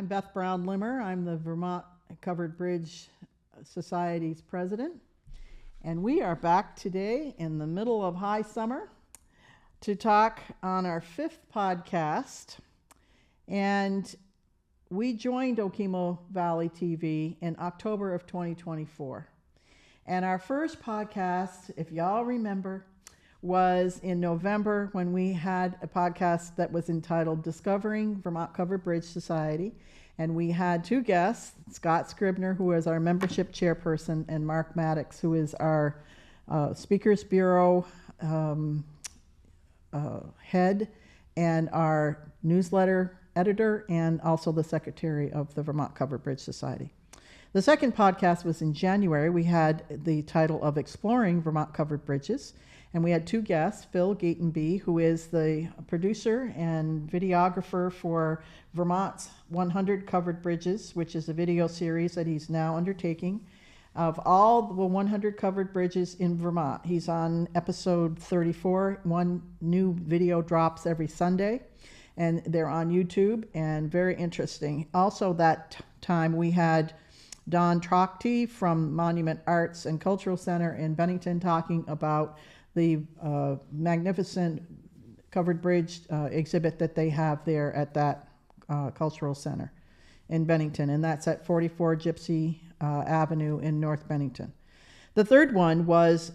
I'm Beth Brown Limmer. I'm the Vermont Covered Bridge Society's president. And we are back today in the middle of high summer to talk on our 5th podcast. And we joined Okemo Valley TV in October of 2024. And our first podcast, if y'all remember, was in November when we had a podcast that was entitled Discovering Vermont Covered Bridge Society. And we had 2 guests, Scott Scribner, who is our membership chairperson, and Mark Maddox, who is our Speakers Bureau head and our newsletter editor, and also the secretary of the Vermont Covered Bridge Society. The second podcast was in January. We had the title of Exploring Vermont Covered Bridges. And we had 2 guests, Phil Gatenby, who is the producer and videographer for Vermont's 100 Covered Bridges, which is a video series that he's now undertaking of all the 100 covered bridges in Vermont. He's on episode 34. One new video drops every Sunday, and they're on YouTube, and very interesting. Also that time we had Don Trachty from Monument Arts and Cultural Center in Bennington talking about the magnificent covered bridge exhibit that they have there at that cultural center in Bennington, and that's at 44 Gypsy Avenue in North Bennington. The third one was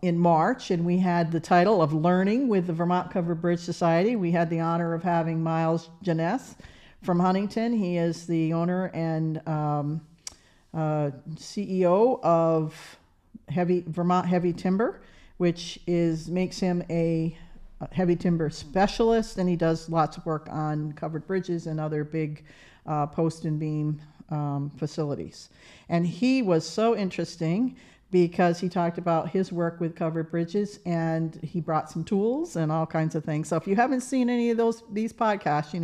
in March, and we had the title of Learning with the Vermont Covered Bridge Society. We had the honor of having Miles Janess from Huntington. He is the owner and CEO of Vermont Heavy Timber, which makes him a heavy timber specialist, and he does lots of work on covered bridges and other big post and beam facilities. And he was so interesting because he talked about his work with covered bridges, and he brought some tools and all kinds of things. So if you haven't seen any of these podcasts, you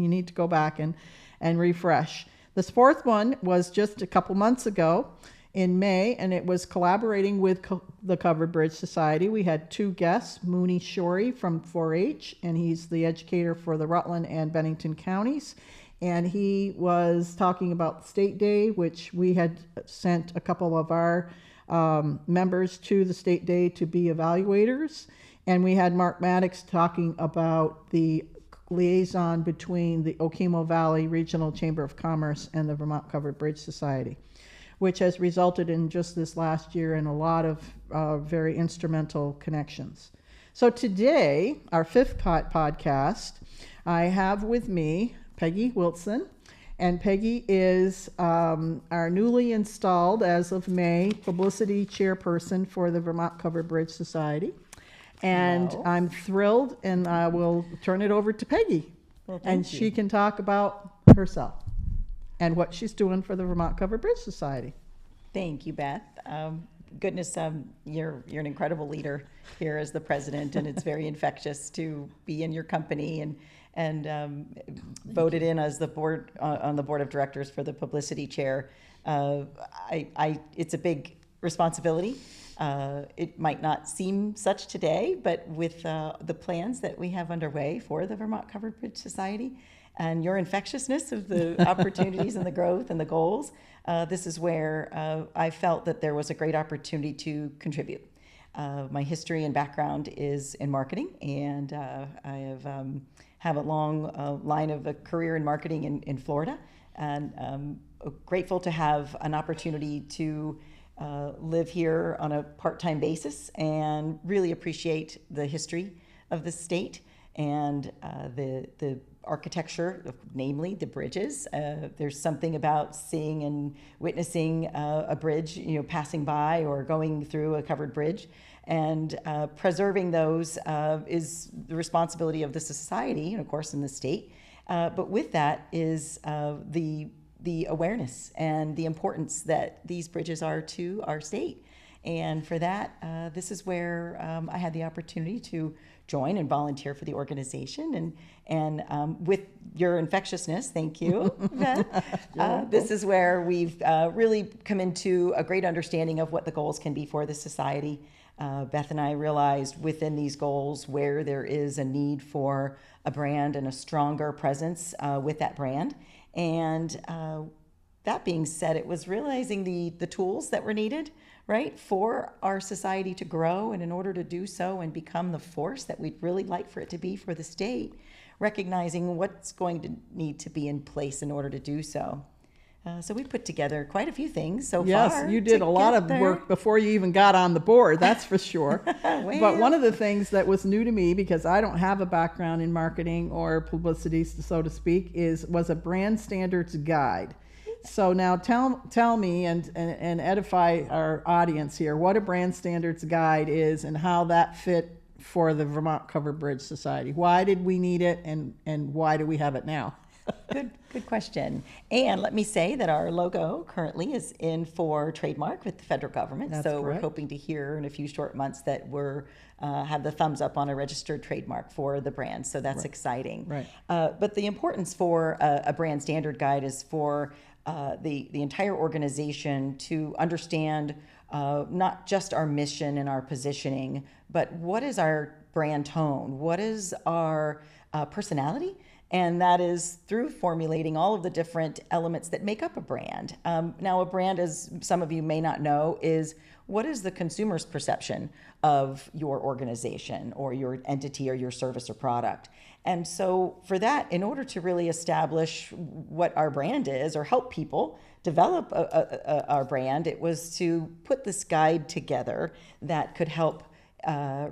need to go back and refresh. This fourth one was just a couple months ago in May, and it was collaborating with the Covered Bridge Society. We had 2 guests, Mooney Shorey from 4-H, and he's the educator for the Rutland and Bennington counties. And he was talking about State Day, which we had sent a couple of our members to the State Day to be evaluators. And we had Mark Maddox talking about the liaison between the Okemo Valley Regional Chamber of Commerce and the Vermont Covered Bridge Society, which has resulted in just this last year in a lot of very instrumental connections. So today, our 5th podcast, I have with me Peggy Wilson, and Peggy is our newly installed, as of May, Publicity chairperson for the Vermont Covered Bridge Society. And Hello. I'm thrilled, and I will turn it over to Peggy, and she can talk about herself and what she's doing for the Vermont Covered Bridge Society. Thank you, Beth. Goodness, you're an incredible leader here as the president, and it's very infectious to be in your company and voted in as the board on the board of directors for the Publicity chair. It's a big responsibility. It might not seem such today, but with the plans that we have underway for the Vermont Covered Bridge Society, and your infectiousness of the opportunities and the growth and the goals, this is where I felt that there was a great opportunity to contribute. My history and background is in marketing, and I have a long line of a career in marketing in Florida, and grateful to have an opportunity to live here on a part-time basis and really appreciate the history of the state and the architecture, namely the bridges. There's something about seeing and witnessing a bridge, passing by or going through a covered bridge, and preserving those is the responsibility of the society and, of course, in the state. But with that is the awareness and the importance that these bridges are to our state. And for that, this is where I had the opportunity to join and volunteer for the organization. And with your infectiousness, thank you, Beth. This is where we've really come into a great understanding of what the goals can be for the society. Beth and I realized within these goals where there is a need for a brand and a stronger presence with that brand. And that being said, it was realizing the tools that were needed, right, for our society to grow. And in order to do so and become the force that we'd really like for it to be for the state, recognizing what's going to need to be in place in order to do so. So we put together quite a few things so far. Yes, you did a lot of work before you even got on the board, that's for sure. Well. But one of the things that was new to me, because I don't have a background in marketing or publicity, so to speak, was a brand standards guide. So now tell me and edify our audience here what a brand standards guide is and how that fit for the Vermont Covered Bridge Society. Why did we need it, and why do we have it now? Good question. And let me say that our logo currently is in for trademark with the federal government. That's so correct. We're hoping to hear in a few short months that we're have the thumbs up on a registered trademark for the brand. So that's exciting. Right. But the importance for a brand standard guide is for the entire organization to understand not just our mission and our positioning, but what is our brand tone? What is our personality? And that is through formulating all of the different elements that make up a brand. Now, a brand, as some of you may not know, is what is the consumer's perception of your organization or your entity or your service or product. And so for that, in order to really establish what our brand is or help people develop our brand, it was to put this guide together that could help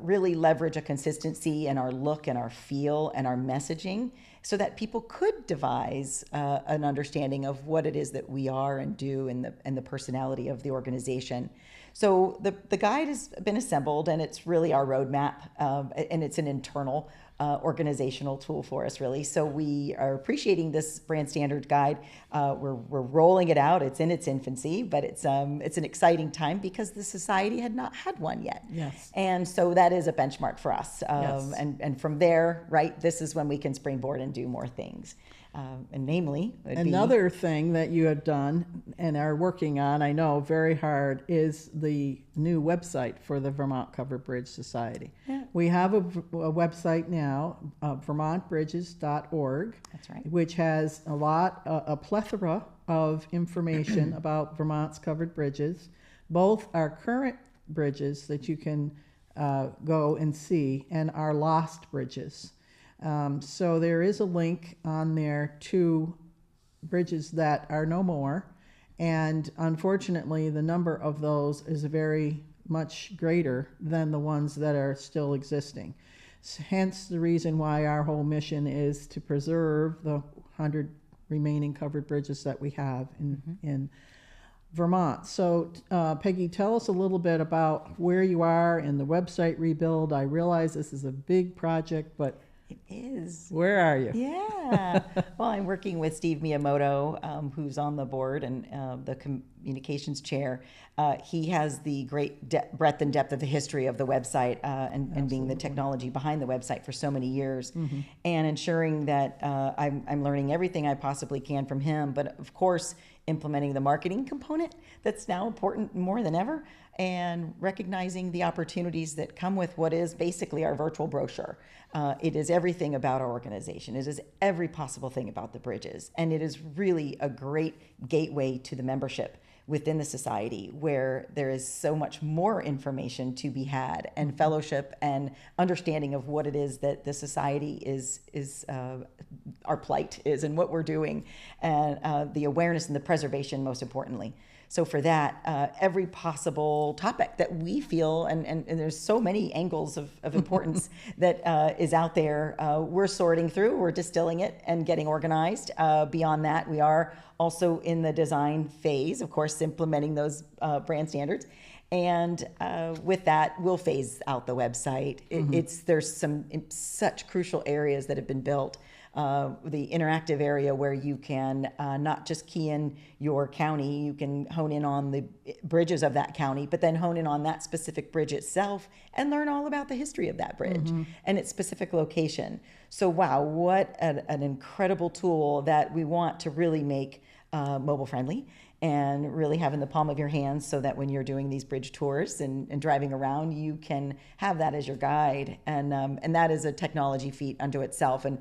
really leverage a consistency in our look and our feel and our messaging so that people could devise an understanding of what it is that we are and do and the personality of the organization. So the guide has been assembled, and it's really our roadmap, and it's an internal organizational tool for us, really. So we are appreciating this brand standard guide. We're rolling it out. It's in its infancy, but it's an exciting time because the society had not had one yet. Yes. And so that is a benchmark for us. Yes. And from there, right, this is when we can springboard and do more things. And namely, another thing that you have done and are working on, I know, very hard, is the new website for the Vermont Covered Bridge Society. Yeah. We have a website now, vermontbridges.org. That's right. Which has a plethora of information about Vermont's covered bridges. Both our current bridges that you can go and see, and our lost bridges. So there is a link on there to bridges that are no more, and unfortunately the number of those is very much greater than the ones that are still existing. Hence the reason why our whole mission is to preserve the 100 remaining covered bridges that we have in Vermont. So Peggy, tell us a little bit about where you are in the website rebuild. I realize this is a big project, but it is. Where are you? Yeah. Well, I'm working with Steve Miyamoto, who's on the board and the communications chair. He has the great breadth and depth of the history of the website and being the technology behind the website for so many years, and ensuring that I'm learning everything I possibly can from him, but of course implementing the marketing component that's now important more than ever, and recognizing the opportunities that come with what is basically our virtual brochure. It is everything about our organization. It is every possible thing about the bridges. And it is really a great gateway to the membership within the society, where there is so much more information to be had, and fellowship and understanding of what it is that the society is our plight is and what we're doing, and the awareness and the preservation, most importantly. So for that, every possible topic that we feel, and there's so many angles of importance that is out there, we're sorting through, we're distilling it and getting organized. Beyond that, we are also in the design phase, of course, implementing those brand standards. And with that, we'll phase out the website. There's some such crucial areas that have been built. The interactive area where you can not just key in your county, you can hone in on the bridges of that county, but then hone in on that specific bridge itself and learn all about the history of that bridge and its specific location. So wow, what an incredible tool that we want to really make mobile friendly and really have in the palm of your hands, so that when you're doing these bridge tours and driving around, you can have that as your guide. And that is a technology feat unto itself. And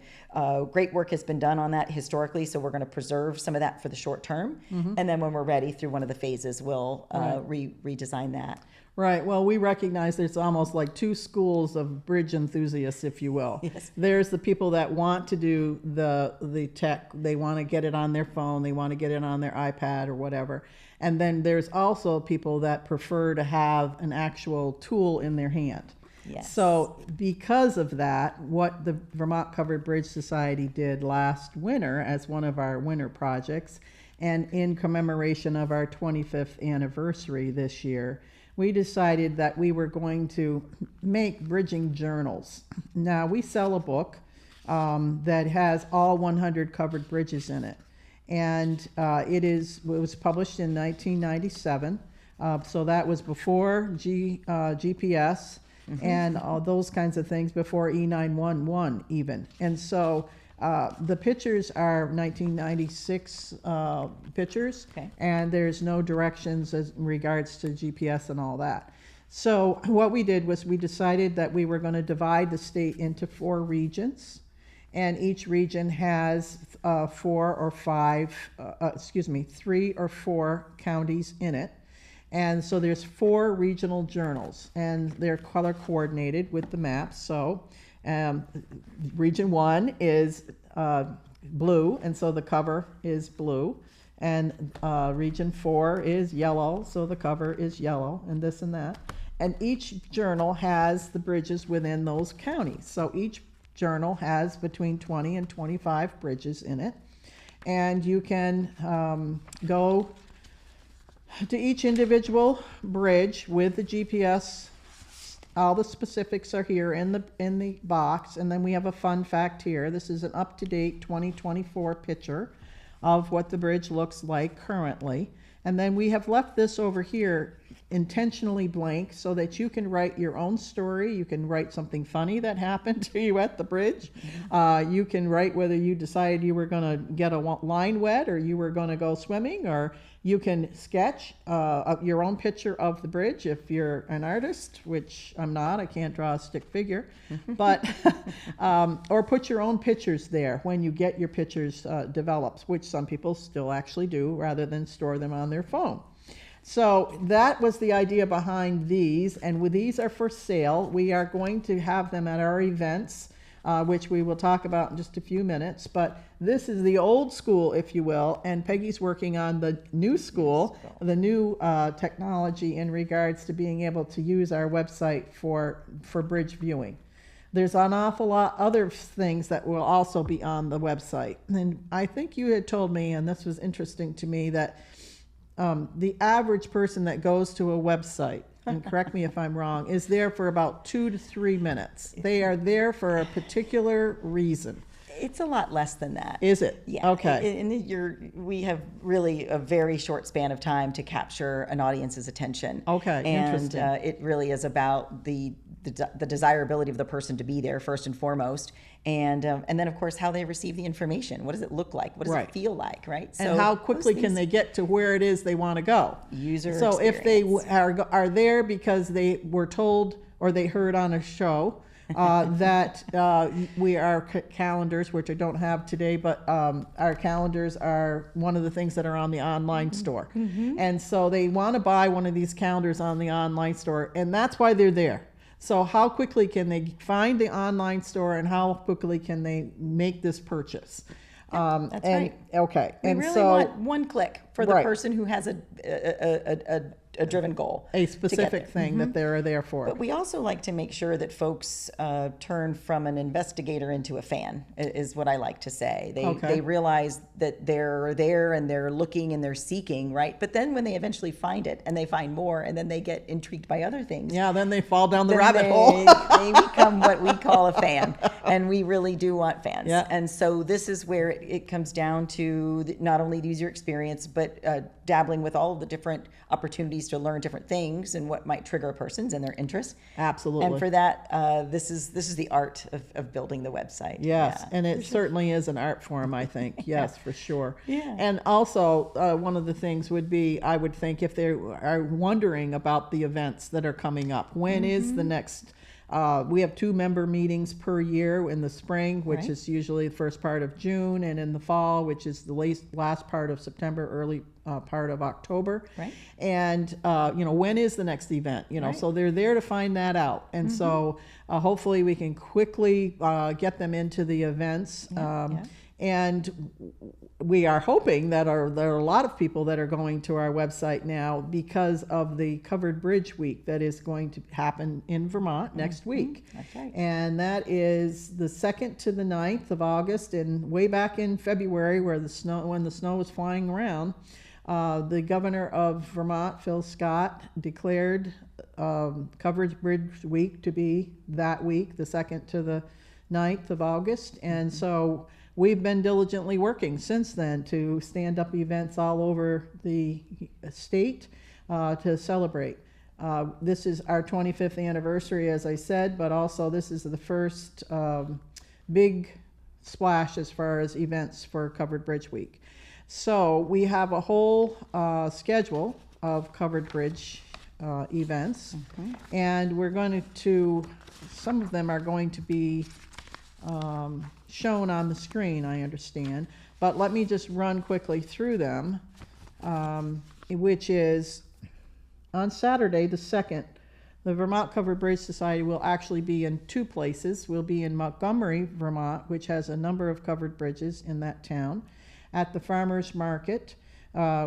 great work has been done on that historically, so we're going to preserve some of that for the short term. And then when we're ready through one of the phases, we'll redesign that. Right. Well, we recognize there's almost like two schools of bridge enthusiasts, if you will. Yes. There's the people that want to do the tech. They want to get it on their phone. They want to get it on their iPad or whatever. And then there's also people that prefer to have an actual tool in their hand. Yes. So because of that, what the Vermont Covered Bridge Society did last winter as one of our winter projects, and in commemoration of our 25th anniversary this year, we decided that we were going to make bridging journals. Now, we sell a book that has all 100 covered bridges in it. And it was published in 1997. So that was before GPS and all those kinds of things, before E911 even. And so the pictures are 1996 pictures, and there's no directions as in regards to GPS and all that. So what we did was we decided that we were going to divide the state into 4 regions, and each region has 3 or 4 counties in it. And so there's 4 regional journals, and they're color coordinated with the maps. So region 1 is blue, and so the cover is blue. And region 4 is yellow, so the cover is yellow, and this and that. And each journal has the bridges within those counties. So each journal has between 20 and 25 bridges in it. And you can go to each individual bridge with the GPS. All the specifics are here in the box, and then we have a fun fact here. This is an up-to-date 2024 picture of what the bridge looks like currently. And then we have left this over here intentionally blank so that you can write your own story. You can write something funny that happened to you at the bridge. You can write whether you decided you were going to get a line wet, or you were going to go swimming, or you can sketch your own picture of the bridge if you're an artist, which I'm not. I can't draw a stick figure. But or put your own pictures there when you get your pictures developed, which some people still actually do rather than store them on their phone. So that was the idea behind these, and these are for sale. We are going to have them at our events, which we will talk about in just a few minutes. But this is the old school, if you will, and Peggy's working on the new school, the new technology in regards to being able to use our website for bridge viewing. There's an awful lot other things that will also be on the website. And I think you had told me, and this was interesting to me, that the average person that goes to a website, and correct me if I'm wrong, is there for about 2 to 3 minutes. They are there for a particular reason. It's a lot less than that. Is it? Yeah. Okay. And we have really a very short span of time to capture an audience's attention. Okay, interesting. And it really is about the desirability of the person to be there first and foremost, and then of course how they receive the information. What does it look like? What does it feel like? Right. And how quickly can they get to where it is they want to go? User So experience. if they are there because they were told or they heard on a show that our calendars, which I don't have today, but our calendars are one of the things that are on the online store. And so they want to buy one of these calendars on the online store, and that's why they're there. So how quickly can they find the online store, and how quickly can they make this purchase? That's right. Okay. We really want one click for the person who has a driven goal. A specific thing that they're there for. But we also like to make sure that folks turn from an investigator into a fan, is what I like to say. They realize that they're there and they're looking and they're seeking, right? But then when they eventually find it and they find more, and then they get intrigued by other things. Yeah, then they fall down the rabbit hole. They become what we call a fan. And we really do want fans. Yeah. And so this is where it comes down to not only the user experience, but dabbling with all of the different opportunities to learn different things and what might trigger a person's and their interest. Absolutely. And for that, this is the art of building the website. Yes, Yeah, and it certainly is an art form, I think. Yes, for sure. Yeah. And also, one of the things would be, I would think, if they are wondering about the events that are coming up, when is the next? We have 2 member meetings per year in the spring, which Right. is usually the first part of June, and in the fall, which is the last part of September, early part of October. Right. And, when is the next event? Right. So they're there to find that out. And so hopefully we can quickly get them into the events. Yeah. And we are hoping that there are a lot of people that are going to our website now because of the Covered Bridge Week that is going to happen in Vermont next week. That's right. And that is the 2nd to the 9th of August. And way back in February, when the snow was flying around, the governor of Vermont, Phil Scott, declared Covered Bridge Week to be that week, the 2nd to the 9th of August. And so we've been diligently working since then to stand up events all over the state to celebrate. This is our 25th anniversary, as I said, but also this is the first big splash as far as events for Covered Bridge Week. So we have a whole schedule of Covered Bridge events, and we're going to, some of them are going to be shown on the screen, I understand, but let me just run quickly through them, which is on Saturday the 2nd, the Vermont Covered Bridge Society will actually be in 2 places. We'll be in Montgomery, Vermont, which has a number of covered bridges in that town, at the Farmers Market,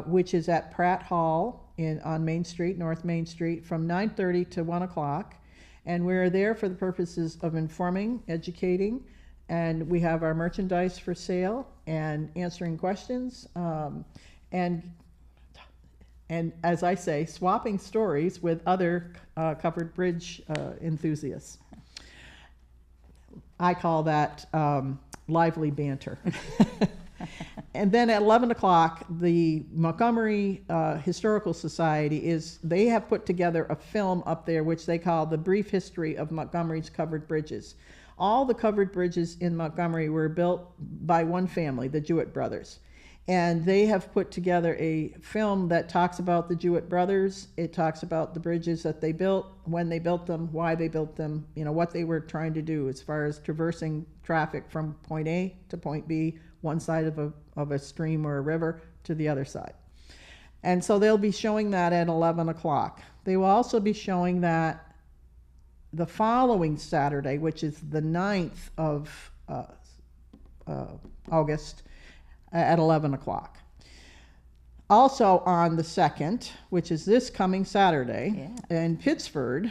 which is at Pratt Hall on Main Street, North Main Street, from 9:30 to 1 o'clock. And we're there for the purposes of informing, educating, and we have our merchandise for sale and answering questions, and as I say, swapping stories with other covered bridge enthusiasts. I call that lively banter. And then at 11 o'clock, the Montgomery Historical Society they have put together a film up there which they call The Brief History of Montgomery's Covered Bridges. All the covered bridges in Montgomery were built by one family, the Jewett brothers. And they have put together a film that talks about the Jewett brothers. It talks about the bridges that they built, when they built them, why they built them, what they were trying to do as far as traversing traffic from point A to point B, one side of a stream or a river to the other side. And so they'll be showing that at 11 o'clock. They will also be showing that the following Saturday, which is the 9th of August, at 11 o'clock. Also on the 2nd, which is this coming Saturday, in Pittsford,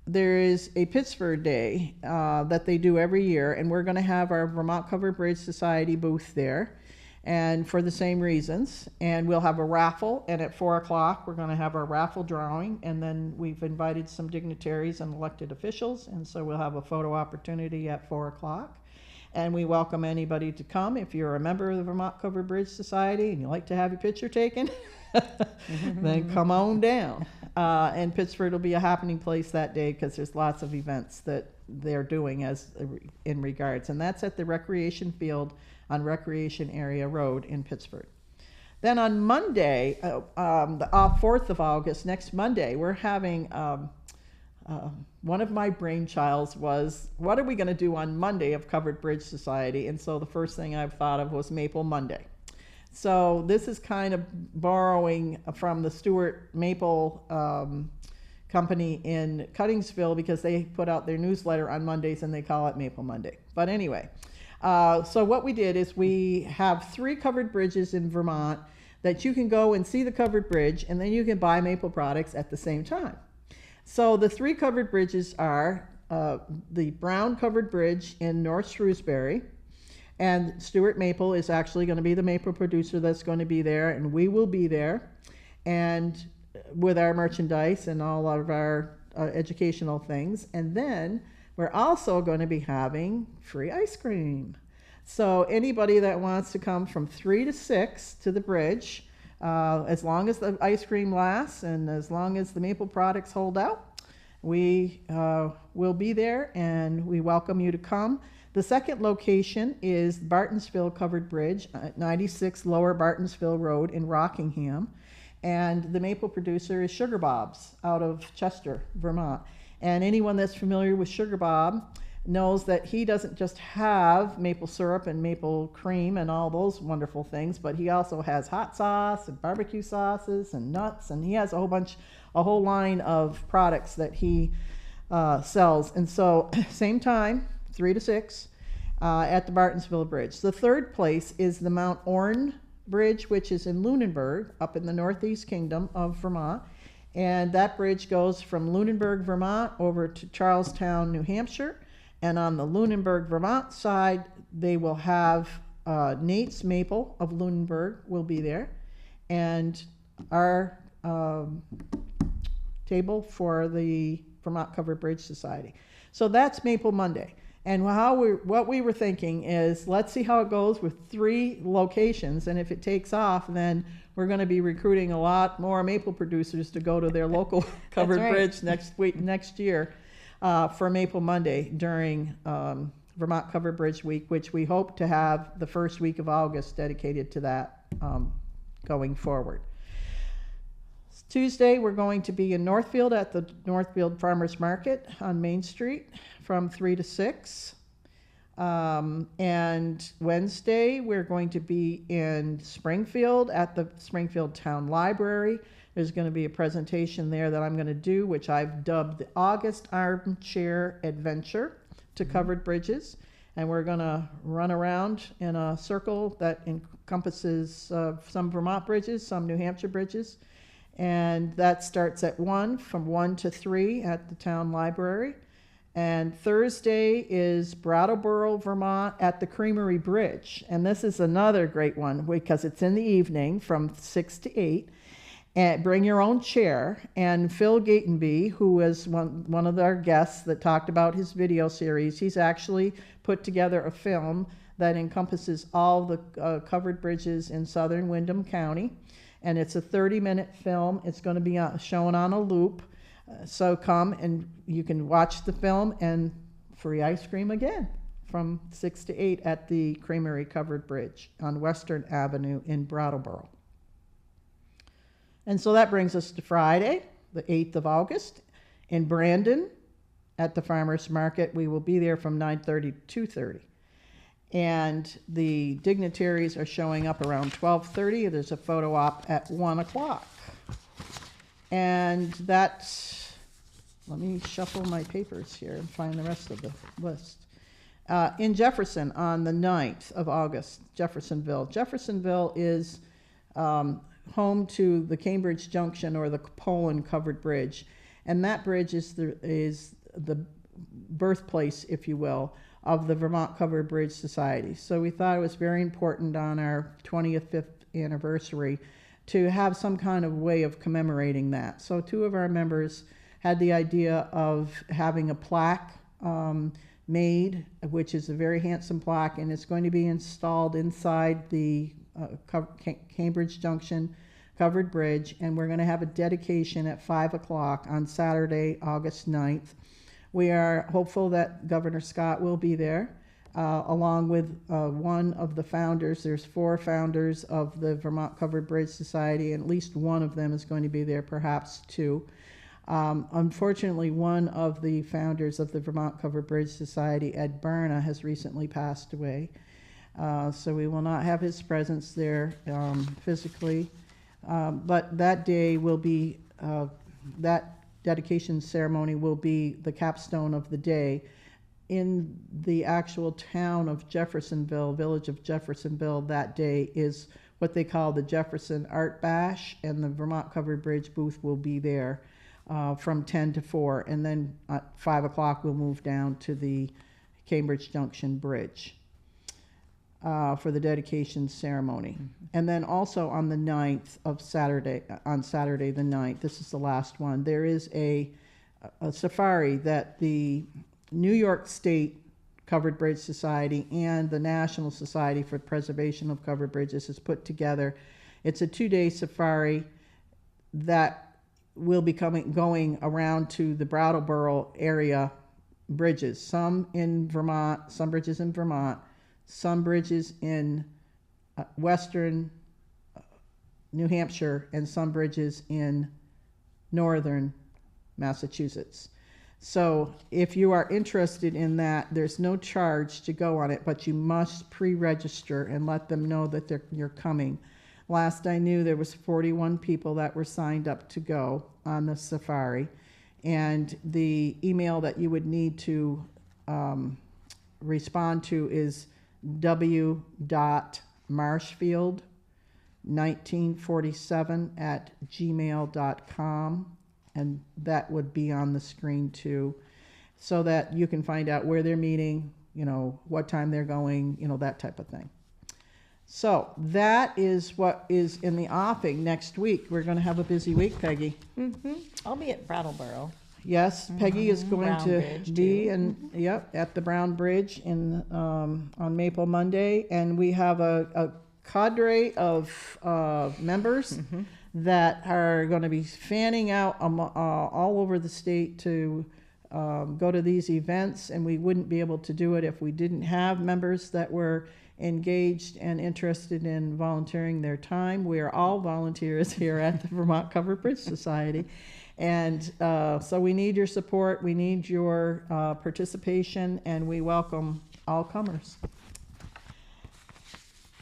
there is a Pittsford Day that they do every year, and we're going to have our Vermont Covered Bridge Society booth there, and for the same reasons. And we'll have a raffle, and at 4 o'clock we're going to have our raffle drawing, and then we've invited some dignitaries and elected officials, and so we'll have a photo opportunity at 4 o'clock. And we welcome anybody to come. If you're a member of the Vermont Covered Bridge Society and you like to have your picture taken, then come on down. And Pittsford will be a happening place that day because there's lots of events that they're doing in regards. And that's at the recreation field on Recreation Area Road in Pittsford. Then on Monday, the 4th of August, next Monday, we're having one of my brainchilds was, what are we going to do on Monday of Covered Bridge Society? And so the first thing I've thought of was Maple Monday. So this is kind of borrowing from the Stewart Maple company in Cuttingsville, because they put out their newsletter on Mondays and they call it Maple Monday. But anyway, so what we did is we have 3 covered bridges in Vermont that you can go and see the covered bridge, and then you can buy Maple products at the same time. So the 3 covered bridges are the Brown Covered Bridge in North Shrewsbury, and Stewart Maple is actually going to be the maple producer that's going to be there, and we will be there, and with our merchandise and all of our educational things. And then we're also going to be having free ice cream. So anybody that wants to come from 3 to 6 to the bridge, As long as the ice cream lasts and as long as the maple products hold out, we will be there, and we welcome you to come. The second location is Bartonsville Covered Bridge, 96 Lower Bartonsville Road in Rockingham. And the maple producer is Sugar Bob's out of Chester, Vermont. And anyone that's familiar with Sugar Bob knows that he doesn't just have maple syrup and maple cream and all those wonderful things, but he also has hot sauce and barbecue sauces and nuts, and he has a whole line of products that he sells. And so same time, 3 to 6 at the Bartonsville Bridge. The third place is the Mount Orne Bridge, which is in Lunenburg, up in the Northeast Kingdom of Vermont. And that bridge goes from Lunenburg, Vermont, over to Charlestown, New Hampshire. And on the Lunenburg, Vermont side, they will have Nate's Maple of Lunenburg will be there. And our table for the Vermont Covered Bridge Society. So that's Maple Monday. And what we were thinking is, let's see how it goes with 3 locations, and if it takes off, then we're going to be recruiting a lot more maple producers to go to their local covered bridge next year for Maple Monday during Vermont Covered Bridge Week, which we hope to have the first week of August dedicated to that going forward. Tuesday, we're going to be in Northfield at the Northfield Farmers Market on Main Street from 3 to 6. And Wednesday, we're going to be in Springfield at the Springfield Town Library. There's going to be a presentation there that I'm going to do, which I've dubbed the August Armchair Adventure to Covered Bridges. And we're going to run around in a circle that encompasses some Vermont bridges, some New Hampshire bridges. And that starts at 1, from 1 to 3 at the town library. And Thursday is Brattleboro, Vermont at the Creamery Bridge. And this is another great one because it's in the evening from 6 to 8. And bring your own chair. And Phil Gatenby, who is one of our guests that talked about his video series, he's actually put together a film that encompasses all the covered bridges in southern Windham County. And it's a 30-minute film. It's going to be shown on a loop. So come and you can watch the film and free ice cream again from 6 to 8 at the Creamery Covered Bridge on Western Avenue in Brattleboro. And so that brings us to Friday, the 8th of August, in Brandon at the Farmers Market. We will be there from 9:30 to 2:30. And the dignitaries are showing up around 12:30. There's a photo op at 1 o'clock. And that's, let me shuffle my papers here and find the rest of the list. In Jefferson on the 9th of August, Jeffersonville. Jeffersonville is home to the Cambridge Junction or the Poland Covered Bridge. And that bridge is the birthplace, if you will, of the Vermont Covered Bridge Society. So we thought it was very important on our 25th anniversary to have some kind of way of commemorating that. So 2 of our members had the idea of having a plaque made, which is a very handsome plaque, and it's going to be installed inside the Cambridge Junction Covered Bridge, and we're going to have a dedication at 5 o'clock on Saturday, August 9th. We are hopeful that Governor Scott will be there, along with one of the founders. There's 4 founders of the Vermont Covered Bridge Society, and at least one of them is going to be there, perhaps 2. Unfortunately, one of the founders of the Vermont Covered Bridge Society, Ed Barna, has recently passed away. So we will not have his presence there physically. But that day will be, that dedication ceremony will be the capstone of the day. In the actual town of Jeffersonville, village of Jeffersonville, that day is what they call the Jefferson Art Bash, and the Vermont Covered Bridge booth will be there from 10 to 4. And then at 5 o'clock, we'll move down to the Cambridge Junction Bridge for the dedication ceremony. And then also on the 9th of Saturday, on Saturday the 9th, this is the last one, there is a safari that the New York State Covered Bridge Society and the National Society for Preservation of Covered Bridges has put together. It's a 2-day safari that will be going around to the Brattleboro area bridges, some in Vermont, some bridges in Vermont, some bridges in western New Hampshire, and some bridges in northern Massachusetts. So if you are interested in that, there's no charge to go on it, but you must pre-register and let them know that you're coming. Last I knew, there was 41 people that were signed up to go on the safari, and the email that you would need to respond to is w.marshfield1947@gmail.com, and that would be on the screen too, so that you can find out where they're meeting, what time they're going, that type of thing. So that is what is in the offing next week. We're going to have a busy week, Peggy. I'll be at Brattleboro. Yes, Peggy is going Brown to Bridge, be too. at the Brown Bridge on Maple Monday, and we have a cadre of members that are going to be fanning out all over the state to go to these events, and we wouldn't be able to do it if we didn't have members that were engaged and interested in volunteering their time. We are all volunteers here at the Vermont Covered Bridge Society. And so we need your support, we need your participation, and we welcome all comers.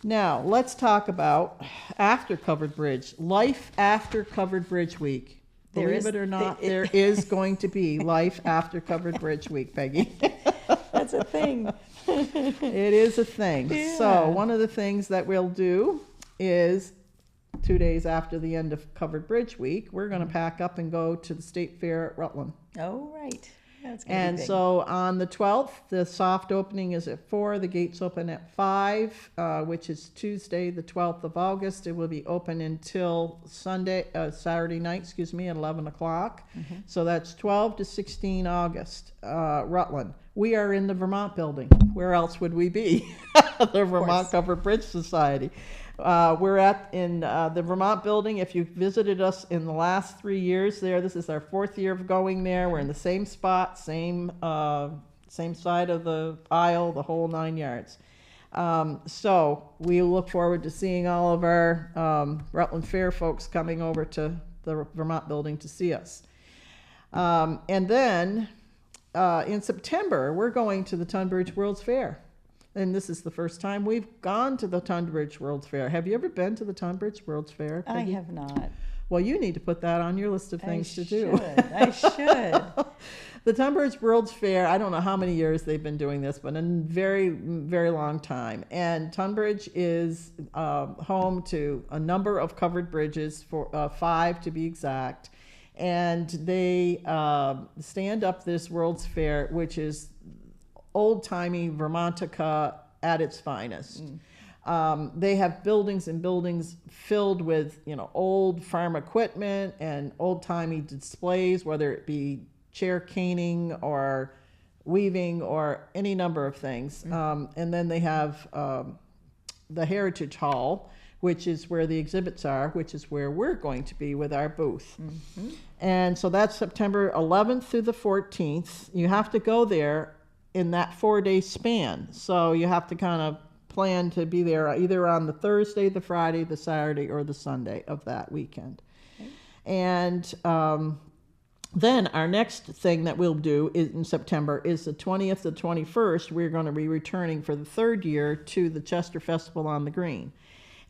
Now, let's talk about after Covered Bridge, life after Covered Bridge Week. Believe it or not, there is going to be life after Covered Bridge Week, Peggy. That's a thing. It is a thing. Yeah. So one of the things that we'll do is 2 days after the end of Covered Bridge Week, we're going to pack up and go to the State Fair at Rutland. Oh, right. That's gonna And be big. so on the 12th, the soft opening is at 4. The gates open at 5, which is Tuesday, the 12th of August. It will be open until Saturday night, at 11 o'clock. So that's 12 to 16 August, Rutland. We are in the Vermont building. Where else would we be? The Vermont Covered Bridge Society. We're in the Vermont building. If you've visited us in the last 3 years there, this is our 4th year of going there. We're in the same spot, same side of the aisle, the whole 9 yards. So we look forward to seeing all of our Rutland Fair folks coming over to the Vermont building to see us. And then in September, we're going to the Tunbridge World's Fair. And this is the first time we've gone to the Tunbridge World's Fair. Have you ever been to the Tunbridge World's Fair, Peggy? I have not. Well, you need to put that on your list of things to do. I should. The Tunbridge World's Fair, I don't know how many years they've been doing this, but a very, very long time. And Tunbridge is home to a number of covered bridges, 5 to be exact. And they stand up this World's Fair, which is old-timey Vermontica at its finest. They have buildings and buildings filled with, old farm equipment and old-timey displays, whether it be chair caning or weaving or any number of things. And then they have the Heritage Hall, which is where the exhibits are, which is where we're going to be with our booth. And so that's September 11th through the 14th. You have to go there in that 4-day span. So you have to kind of plan to be there either on the Thursday, the Friday, the Saturday, or the Sunday of that weekend. And then our next thing that we'll do in September is the 20th to 21st. We're going to be returning for the 3rd year to the Chester Festival on the Green.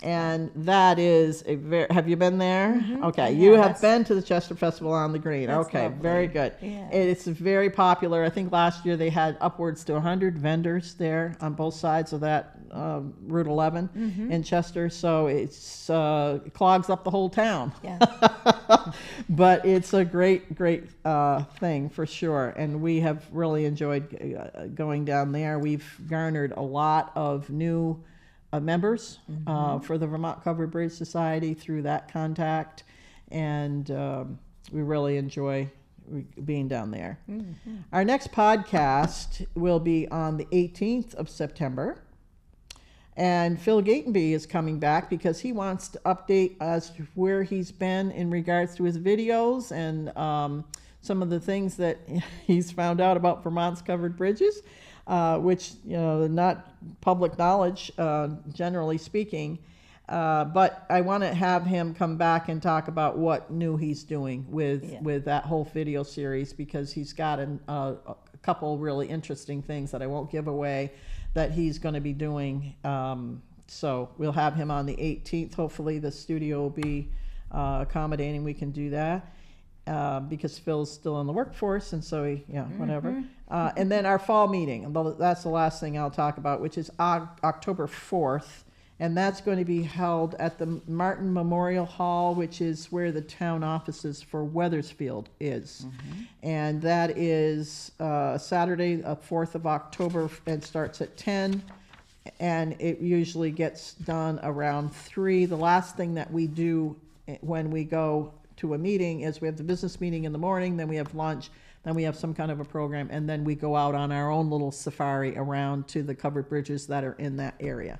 And that is have you been there? Okay, you have been to the Chester Festival on the Green. Okay, lovely. very good. Yeah. It's very popular. I think last year they had upwards to 100 vendors there on both sides of that Route 11 in Chester. So it clogs up the whole town. Yeah. But it's a great thing for sure. And we have really enjoyed going down there. We've garnered a lot of new members for the Vermont Covered Bridge Society through that contact, and we really enjoy being down there. Our next podcast will be on the 18th of September, And Phil Gatenby is coming back because he wants to update as to where he's been in regards to his videos and some of the things that he's found out about Vermont's covered bridges, which, not public knowledge, generally speaking. But I want to have him come back and talk about what new he's doing with that whole video series, because he's got a couple really interesting things that I won't give away that he's going to be doing. So we'll have him on the 18th. Hopefully the studio will be accommodating. We can do that because Phil's still in the workforce, and so whatever. And then our fall meeting, that's the last thing I'll talk about, which is October 4th. And that's going to be held at the Martin Memorial Hall, which is where the town offices for Weathersfield is. And that is Saturday, 4th of October, and starts at 10. And it usually gets done around 3. The last thing that we do when we go to a meeting is we have the business meeting in the morning, then we have lunch, then we have some kind of a program, and then we go out on our own little safari around to the covered bridges that are in that area.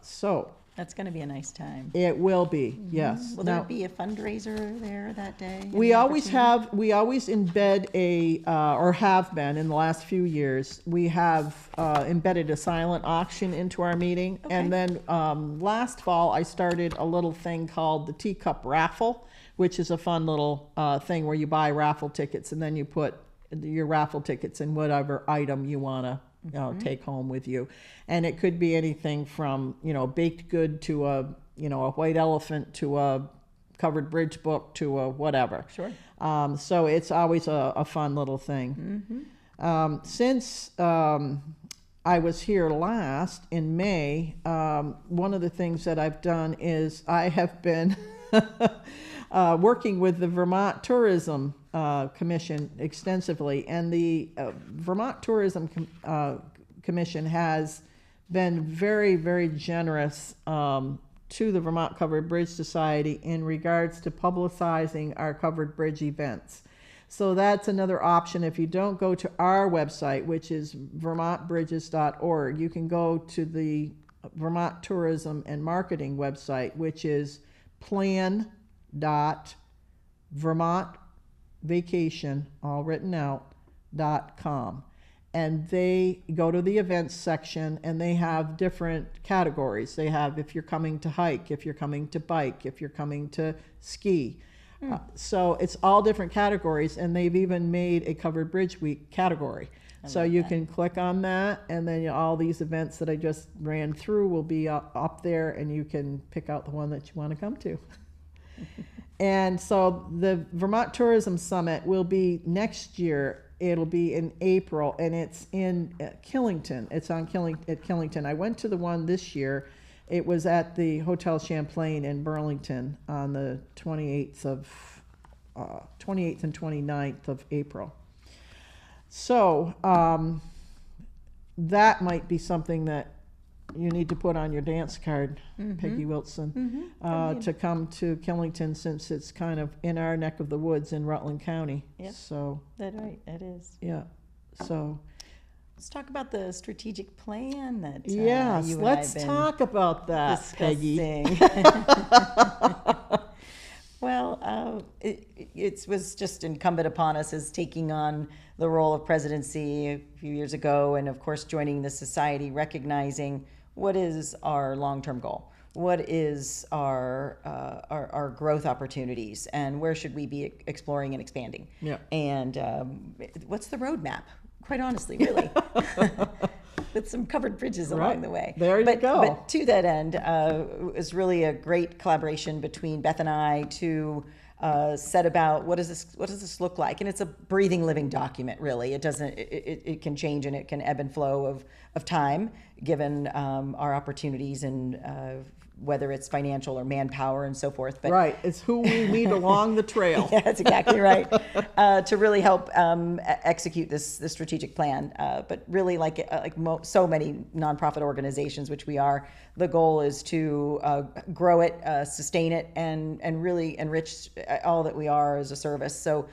So That's going to be a nice time. it will be, yes. Will there be a fundraiser there that day? We always embed or have been in the last few years, we have embedded a silent auction into our meeting. Okay. And then last fall, I started a little thing called the Teacup Raffle, which is a fun little thing where you buy raffle tickets and then you put your raffle tickets in whatever item you want to take home with you. And it could be anything from, baked good to a white elephant to a covered bridge book to a whatever. Sure. So it's always a fun little thing. Since I was here last in May, one of the things that I've done is I have been working with the Vermont Tourism Commission extensively, and the Vermont Tourism Commission has been very, very generous to the Vermont Covered Bridge Society in regards to publicizing our covered bridge events. So that's another option. If you don't go to our website, which is vermontbridges.org, you can go to the Vermont Tourism and Marketing website, which is plan.vermontvacation, all written out, .com. And they go to the events section, and they have different categories. They have if you're coming to hike, if you're coming to bike, if you're coming to ski. So it's all different categories, and they've even made a Covered Bridge Week category. So you can click on that, and then all these events that I just ran through will be up there, and you can pick out the one that you want to come to. And so the Vermont Tourism Summit will be next year. It'll be in April, and it's in Killington. It's at Killington. I went to the one this year. It was at the Hotel Champlain in Burlington on the 28th and 29th of April. So that might be something that you need to put on your dance card, Peggy Wilson, to come to Killington, since it's kind of in our neck of the woods in Rutland County. Yep. So That's right, it is. yeah. So Let's talk about the strategic plan that yes, you and let's I have been talk about that, Peggy. discussing. Well, it was just incumbent upon us as taking on the role of presidency a few years ago, and of course joining the society, recognizing what is our long-term goal, what is our growth opportunities, and where should we be exploring and expanding. Yeah. And what's the roadmap? Quite honestly, really. With some covered bridges along the way. There you go. But to that end, it was really a great collaboration between Beth and I to set about what does this look like, and it's a breathing, living document. Really, it can change and it can ebb and flow of time given our opportunities and whether it's financial or manpower and so forth. But right, it's who we meet along the trail. yeah, that's exactly right. To really help execute this strategic plan. But really, so many nonprofit organizations, which we are, the goal is to grow it, sustain it, and really enrich all that we are as a service. So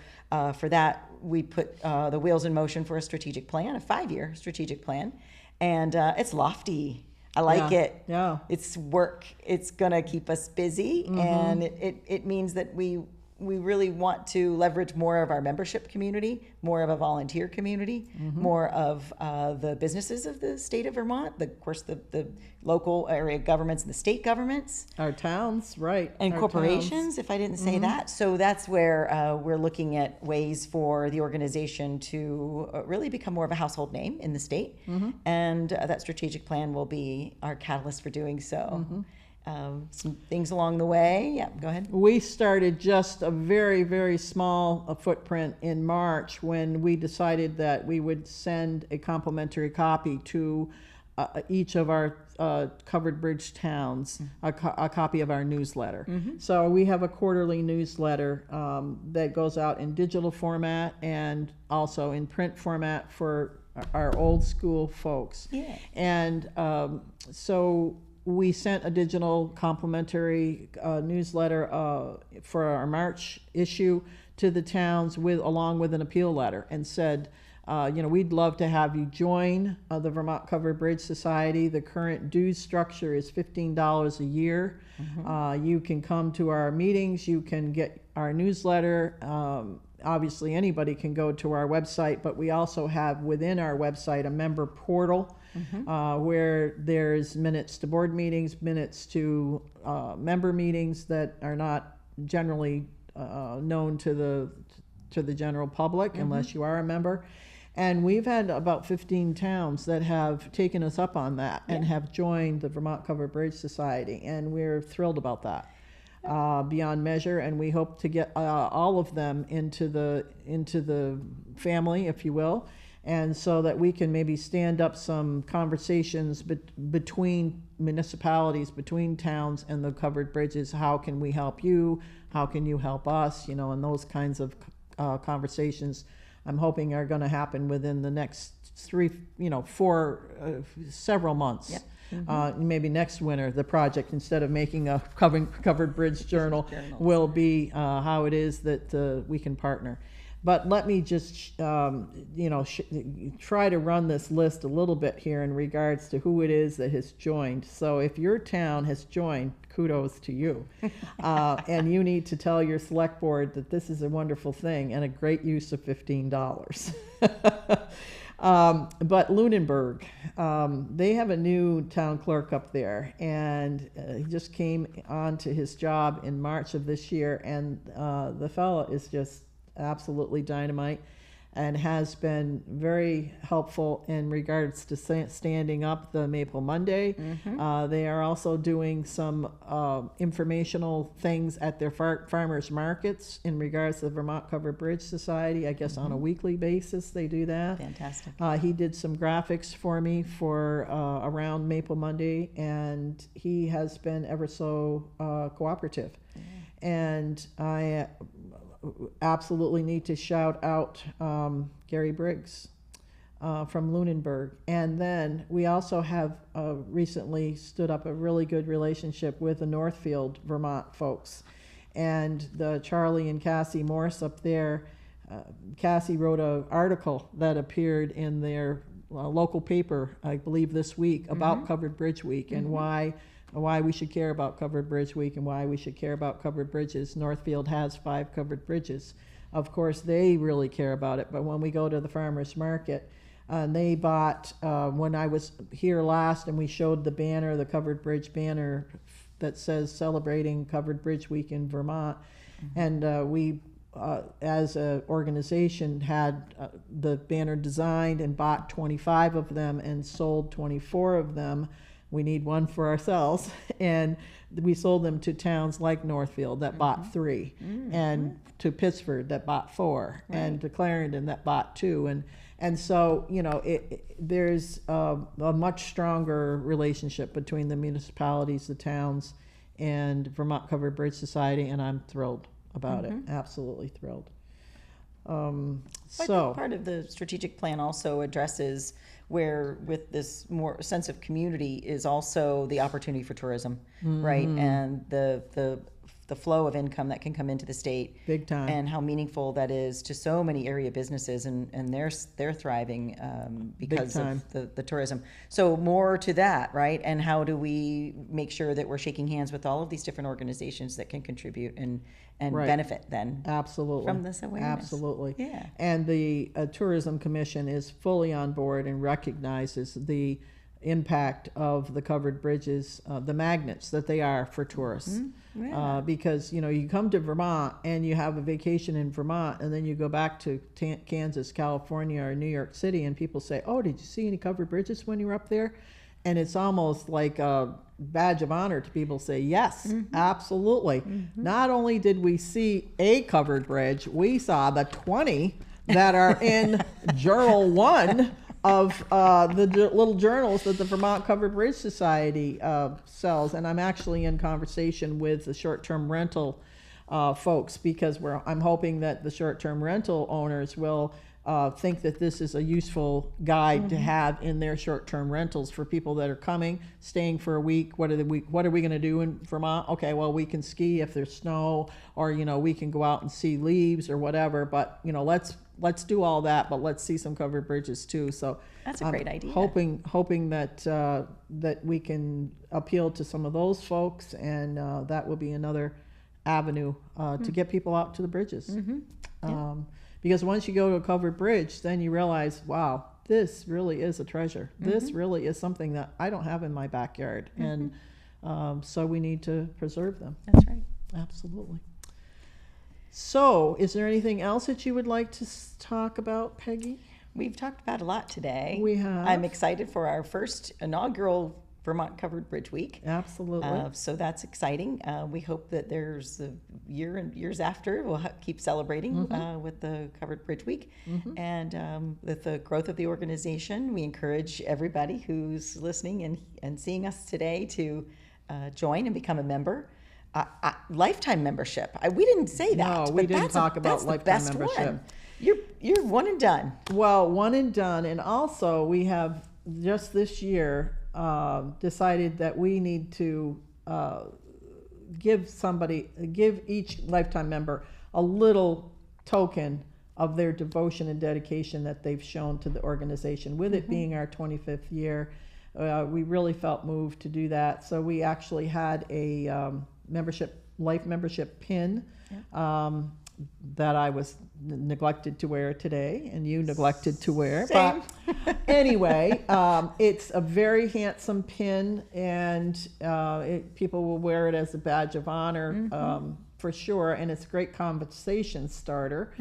for that, we put the wheels in motion for a strategic plan, a 5-year strategic plan, and it's lofty. I like it. Yeah. It's work. It's gonna keep us busy, and it means that we really want to leverage more of our membership community, more of a volunteer community, more of the businesses of the state of Vermont, of course, the local area governments and the state governments. Our towns, right. And our corporations, towns. if I didn't say that. So that's where we're looking at ways for the organization to really become more of a household name in the state. And that strategic plan will be our catalyst for doing so. Some things along the way. Yeah, go ahead. We started just a very, very small footprint in March when we decided that we would send a complimentary copy to each of our covered bridge towns, a copy of our newsletter. So we have a quarterly newsletter that goes out in digital format and also in print format for our old school folks. Yeah. And so we sent a digital complimentary newsletter for our March issue to the towns along with an appeal letter, and said, we'd love to have you join the Vermont Covered Bridge Society. The current dues structure is $15 a year. You can come to our meetings. You can get our newsletter. Obviously, anybody can go to our website, but we also have within our website a member portal where there's minutes to board meetings, minutes to member meetings that are not generally known to the general public unless you are a member. And we've had about 15 towns that have taken us up on that and have joined the Vermont Covered Bridge Society, and we're thrilled about that. Beyond measure, and we hope to get all of them into the family, if you will, and so that we can maybe stand up some conversations between municipalities, between towns and the covered bridges. How can we help you? How can you help us? And those kinds of conversations, I'm hoping, are going to happen within the next several months. Yep. Maybe next winter, the project, instead of making a covered bridge journal, will be how it is that we can partner. But let me just, try to run this list a little bit here in regards to who it is that has joined. So if your town has joined, kudos to you. And you need to tell your select board that this is a wonderful thing and a great use of $15. But Lunenburg, they have a new town clerk up there, and he just came on to his job in March of this year, and the fellow is just absolutely dynamite and has been very helpful in regards to standing up the Maple Monday. They are also doing some informational things at their farmers markets in regards to the Vermont Covered Bridge Society. I guess on a weekly basis they do that. Fantastic. He did some graphics for me for around Maple Monday, and he has been ever so cooperative. And I absolutely need to shout out Gary Briggs from Lunenburg. And then we also have recently stood up a really good relationship with the Northfield, Vermont folks. And the Charlie and Cassie Morse up there, Cassie wrote an article that appeared in their local paper, I believe this week, about Covered Bridge Week and why we should care about Covered Bridge Week and why we should care about covered bridges. Northfield has 5 covered bridges. Of course, they really care about it, but when we go to the farmers market, they bought, when I was here last and we showed the banner, the Covered Bridge banner that says celebrating Covered Bridge Week in Vermont, and we, as an organization, had the banner designed and bought 25 of them and sold 24 of them. We need one for ourselves, and we sold them to towns like Northfield that bought 3, and to Pittsford that bought 4, and to Clarendon that bought 2, and so there's a much stronger relationship between the municipalities, the towns, and Vermont Covered Bridge Society, and I'm thrilled about it. Absolutely thrilled. I think part of the strategic plan also addresses where, with this more sense of community, is also the opportunity for tourism, right? And the the flow of income that can come into the state. Big time. And how meaningful that is to so many area businesses, and they're thriving because of the tourism. So more to that, right? And how do we make sure that we're shaking hands with all of these different organizations that can contribute and benefit then absolutely from this awareness? Absolutely. Yeah. And the Tourism Commission is fully on board and recognizes the impact of the covered bridges, the magnets that they are for tourists. Mm-hmm. Yeah. Because, you come to Vermont and you have a vacation in Vermont, and then you go back to Kansas, California, or New York City, and people say, oh, did you see any covered bridges when you were up there? And it's almost like a badge of honor to people say, yes, mm-hmm. absolutely. Mm-hmm. Not only did we see a covered bridge, we saw the 20 that are in Journal 1 of the little journals that the Vermont Covered Bridge Society sells. And I'm actually in conversation with the short-term rental folks, because I'm hoping that the short-term rental owners will think that this is a useful guide mm-hmm. to have in their short-term rentals for people that are coming, staying for a week. What are we going to do in Vermont? Okay, well, we can ski if there's snow, or we can go out and see leaves or whatever. But let's do all that, but let's see some covered bridges too. So that's a great idea. Hoping that that we can appeal to some of those folks, and that will be another avenue to get people out to the bridges. Mm-hmm. Yeah. Because once you go to a covered bridge, then you realize, wow, this really is a treasure. Mm-hmm. This really is something that I don't have in my backyard. Mm-hmm. And so we need to preserve them. That's right. Absolutely. So is there anything else that you would like to talk about, Peggy? We've talked about a lot today. We have. I'm excited for our first inaugural Vermont Covered Bridge Week. Absolutely. So that's exciting. We hope that there's a year and years after we'll keep celebrating mm-hmm. With the Covered Bridge Week. Mm-hmm. And with the growth of the organization, we encourage everybody who's listening and seeing us today to join and become a member. Lifetime membership. We didn't say that. No, we didn't talk about lifetime membership. One. You're one and done. Well, one and done. And also we have just this year decided that we need to give each lifetime member a little token of their devotion and dedication that they've shown to the organization. With it being our 25th year, we really felt moved to do that. So we actually had a life membership pin that I was neglected to wear today, and you neglected to wear. Same. But anyway, it's a very handsome pin, and people will wear it as a badge of honor for sure, and it's a great conversation starter.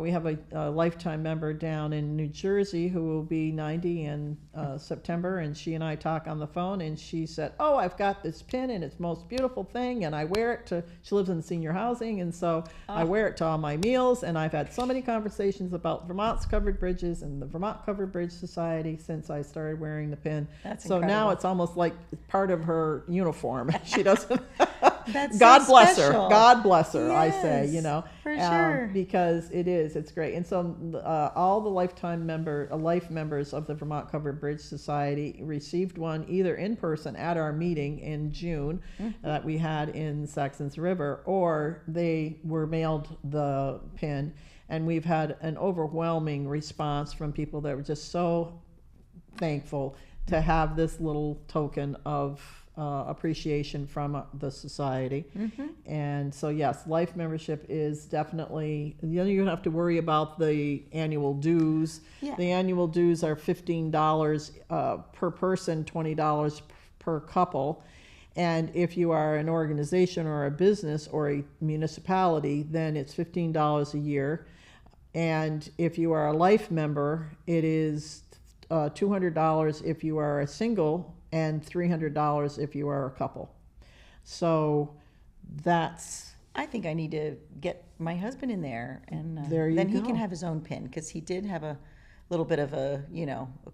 We have a lifetime member down in New Jersey who will be 90 in September, and she and I talk on the phone, and she said, oh, I've got this pin, and it's the most beautiful thing, and I wear it to, she lives in senior housing, and so I wear it to all my meals, and I've had so many conversations about Vermont's covered bridges and the Vermont Covered Bridge Society since I started wearing the pin. That's so incredible. Now it's almost like part of her uniform. She doesn't. That's God so bless special. her. God bless her, I say, Yes, for sure. because it's great. And so all the life members of the Vermont Covered Bridge Society received one either in person at our meeting in June that we had in Saxons River, or they were mailed the pin. And we've had an overwhelming response from people that were just so thankful to have this little token of appreciation from the society. And so yes, life membership is definitely, you don't have to worry about the annual dues. The annual dues are $15 per person, $20 per couple. And if you are an organization or a business or a municipality, then it's $15 a year. And if you are a life member, it is $200 if you are a single, and $300 if you are a couple. So that's... I think I need to get my husband in there, and then he can have his own pin, because he did have a little bit of a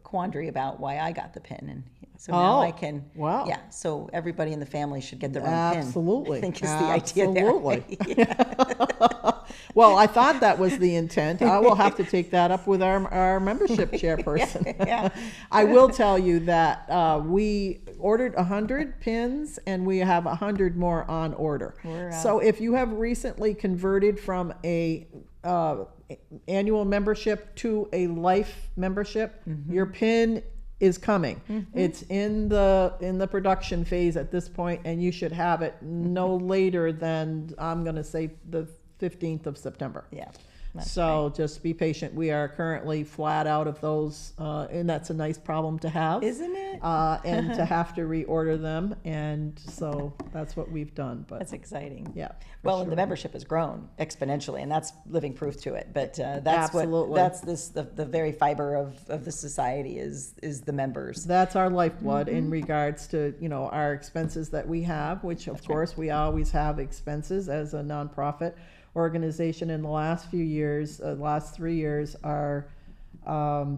quandary about why I got the pin, and so now I can. Wow. Yeah. So everybody in the family should get their own pin. Absolutely. I think is the idea there. Absolutely. Well, I thought that was the intent. I will have to take that up with our membership chairperson. Yeah. I will tell you that we ordered 100 pins and we have 100 more on order. So if you have recently converted from a annual membership to a life membership, your pin is coming. It's in the production phase at this point, and you should have it no later than, I'm going to say, the 15th of September. Yeah. So just be patient. We are currently flat out of those, and that's a nice problem to have, Isn't it? and to have to reorder them, and so that's what we've done. But That's exciting. yeah, Well, and the membership has grown exponentially, and that's living proof to it. But that's Absolutely. the very fiber of the society is the members. that's our lifeblood in regards to, you know, our expenses that we have, which of course we always have expenses as a nonprofit organization. In the last few years, last 3 years, our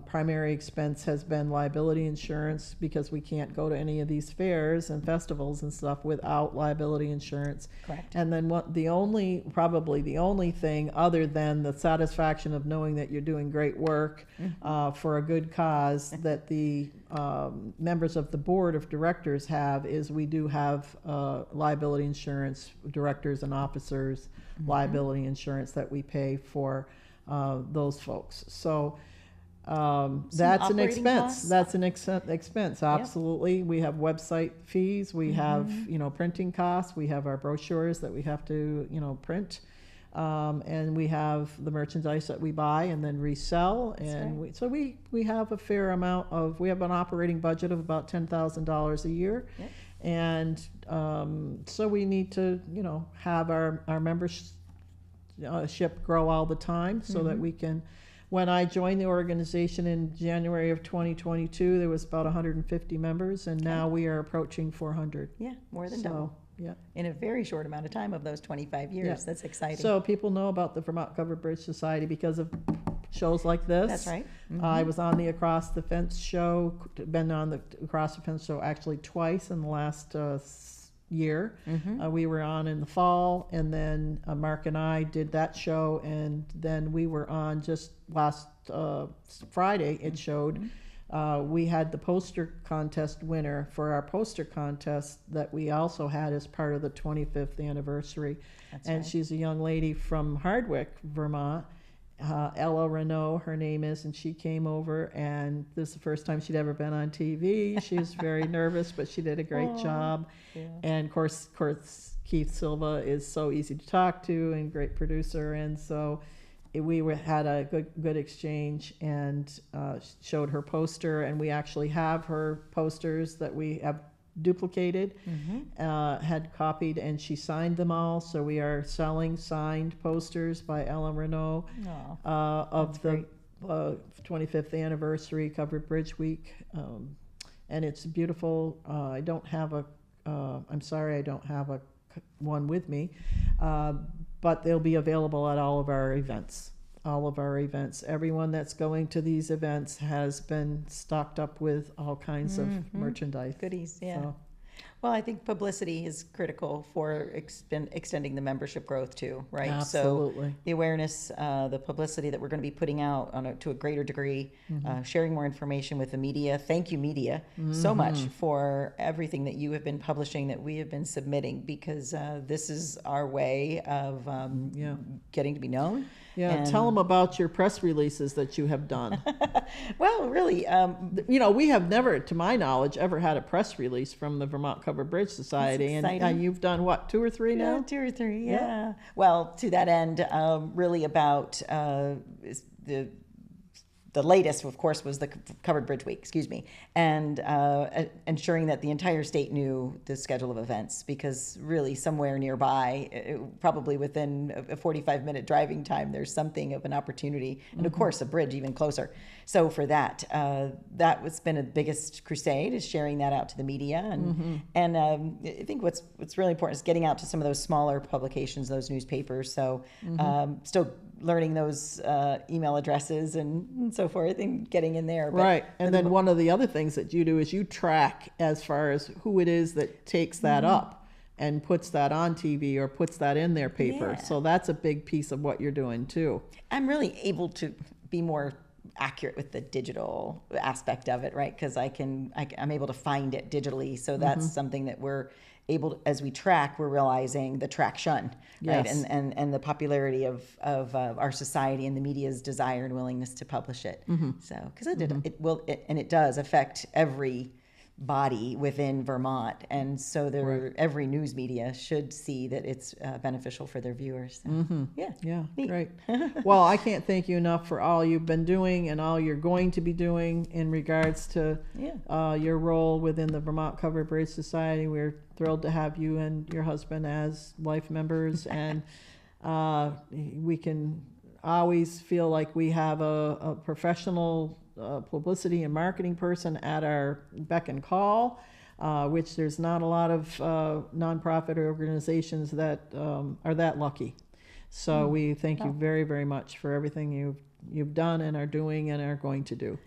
primary expense has been liability insurance, because we can't go to any of these fairs and festivals and stuff without liability insurance. Correct. And then probably the only thing other than the satisfaction of knowing that you're doing great work for a good cause that the members of the board of directors have is we do have liability insurance, directors and officers liability insurance that we pay for those folks. So that's an operating expense. costs? That's an expense. Absolutely. We have website fees. We have, you know, printing costs. We have our brochures that we have to, you know, print. And we have the merchandise that we buy and then resell. And so we have a fair amount of, we have an operating budget of about $10,000 a year. Yep. And so we need to, you know, have our membership grow all the time so that we can. When I joined the organization in January of 2022, there was about 150 members, and now we are approaching 400. Yeah, more than double. Yeah. In a very short amount of time of those 25 years. Yeah. That's exciting. So people know about the Vermont Covered Bridge Society because of shows like this. That's right. I was on the Across the Fence show, been on the Across the Fence show actually twice in the last year. We were on in the fall, and then Mark and I did that show, and then we were on just last Friday. It showed. We had the poster contest winner for our poster contest that we also had as part of the 25th anniversary. That's and right. she's a young lady from Hardwick, Vermont. Ella Renault, her name is, and she came over, and this is the first time she'd ever been on TV. She was very nervous, but she did a great job. Yeah. And of course, Keith Silva is so easy to talk to and great producer, and so had a good exchange, and showed her poster, and we actually have her posters that we have duplicated, had copied, and she signed them all. So we are selling signed posters by Ella Renault of the 25th anniversary Covered Bridge Week, and it's beautiful. I don't have I'm sorry, I don't have one with me, but they'll be available at all of our events. Everyone that's going to these events has been stocked up with all kinds of merchandise. Goodies, yeah. So, Well, I think publicity is critical for extending the membership growth too, right? Absolutely. So the awareness, the publicity that we're going to be putting out to a greater degree, sharing more information with the media. Thank you, media, so much for everything that you have been publishing, that we have been submitting, because this is our way of getting to be known. Yeah, and tell them about your press releases that you have done. Well, really, we have never, to my knowledge, ever had a press release from the Vermont Covered Bridge Society, and you've done what, 2 or 3 now? Yeah, 2 or 3. Yeah. Well, to that end, really about the latest, of course, was the Covered Bridge Week, and ensuring that the entire state knew the schedule of events, because really somewhere nearby, probably within a 45-minute driving time, there's something of an opportunity, and of course a bridge even closer. So for that, what's been the biggest crusade, is sharing that out to the media, and I think what's really important is getting out to some of those smaller publications, those newspapers. So still learning those email addresses and so forth, and getting in there. Right. And then one of the other things that you do is you track as far as who it is that takes that up. and puts that on TV or puts that in their paper. Yeah. So that's a big piece of what you're doing too. I'm really able to be more accurate with the digital aspect of it, right? Because I'm able to find it digitally. So that's something that we're able to, as we track, we're realizing the traction, right? Yes. And the popularity of our society and the media's desire and willingness to publish it. So, because it does affect every body within Vermont, and so every news media should see that it's beneficial for their viewers. So, Yeah, neat. great. Well, I can't thank you enough for all you've been doing and all you're going to be doing in regards to your role within the Vermont Covered Bridge Society. We're thrilled to have you and your husband as life members, and we can always feel like we have a professional publicity and marketing person at our beck and call, which there's not a lot of nonprofit organizations that are that lucky. So we thank you very, very much for everything you've done and are doing and are going to do.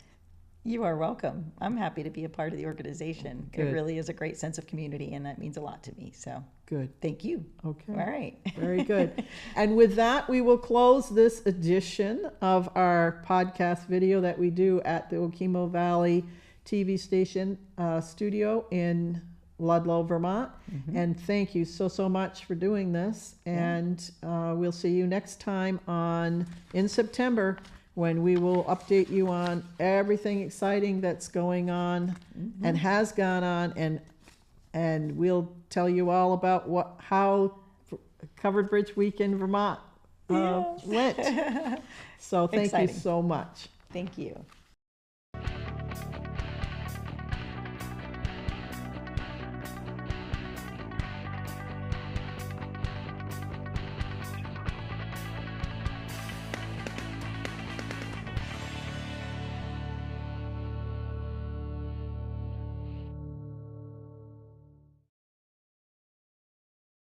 You are welcome. I'm happy to be a part of the organization. Good. It really is a great sense of community, and that means a lot to me. So Good. thank you. Okay. All right. Very good. And with that, we will close this edition of our podcast video that we do at the Okemo Valley TV station studio in Ludlow, Vermont. And thank you so much for doing this. And we'll see you next time in September, when we will update you on everything exciting that's going on and has gone on, and we'll tell you all about how Covered Bridge Week in Vermont went. So thank you so much. Thank you.